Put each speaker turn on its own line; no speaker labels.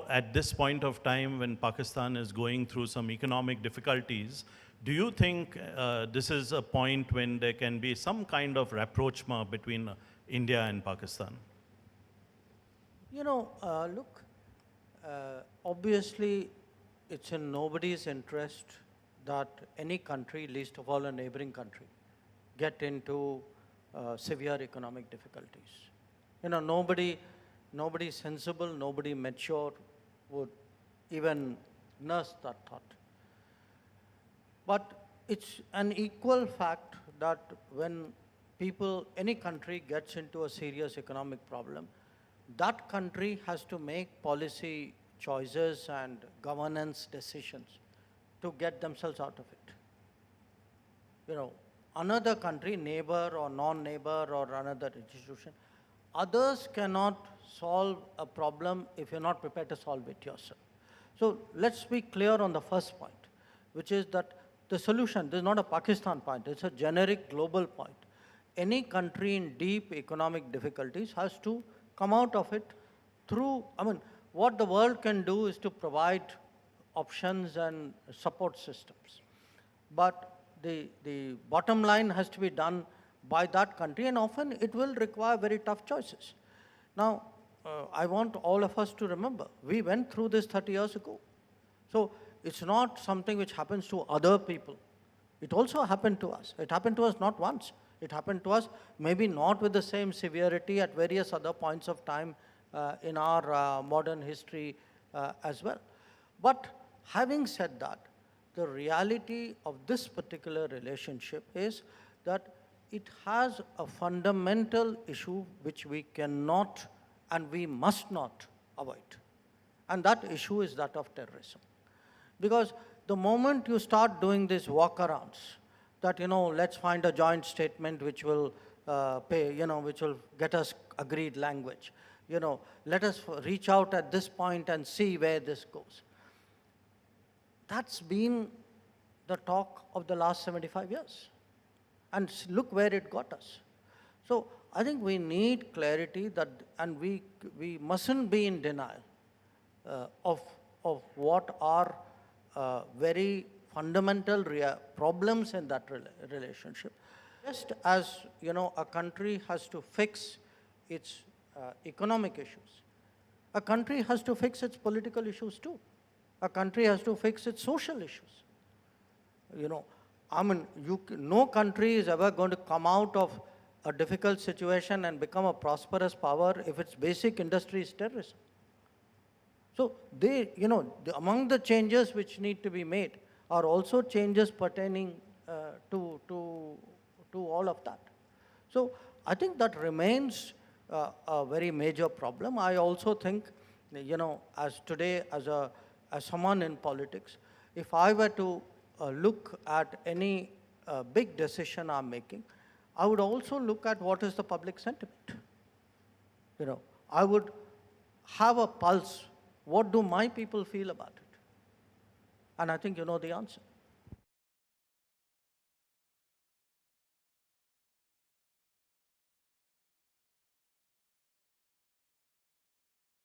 at this point of time when Pakistan is going through some economic difficulties, do you think this is a point when there can be some kind of rapprochement between India and Pakistan?
Look, obviously it's in nobody's interest that any country, least of all a neighboring country, get into severe economic difficulties. Nobody sensible, nobody mature would even nurse that thought. But it's an equal fact that when any country gets into a serious economic problem, that country has to make policy choices and governance decisions to get themselves out of it. Another country, neighbor or non-neighbor or another institution, others cannot solve a problem if you're not prepared to solve it yourself. So let's be clear on the first point, which is that the solution, this is not a Pakistan point, it's a generic global point. Any country in deep economic difficulties has to come out of it through, what the world can do is to provide options and support systems. But the bottom line has to be done by that country, and often it will require very tough choices. Now, I want all of us to remember, we went through this 30 years ago. So it's not something which happens to other people. It also happened to us. It happened to us not once. It happened to us maybe not with the same severity at various other points of time in our modern history as well. But having said that, the reality of this particular relationship is that it has a fundamental issue which we cannot and we must not avoid. And that issue is that of terrorism. Because the moment you start doing these walkarounds, that, let's find a joint statement which will which will get us agreed language. Let us reach out at this point and see where this goes. That's been the talk of the last 75 years. And look where it got us. So I think we need clarity that, and we mustn't be in denial of what are very fundamental problems in that relationship. Just as, a country has to fix its economic issues, a country has to fix its political issues too. A country has to fix its social issues. No country is ever going to come out of a difficult situation and become a prosperous power if its basic industry is terrorism. So among the changes which need to be made are also changes pertaining to all of that. So I think that remains a very major problem. I also think, as today, as someone in politics, if I were to look at any big decision I'm making, I would also look at what is the public sentiment. I would have a pulse. What do my people feel about it? And I think you know the answer.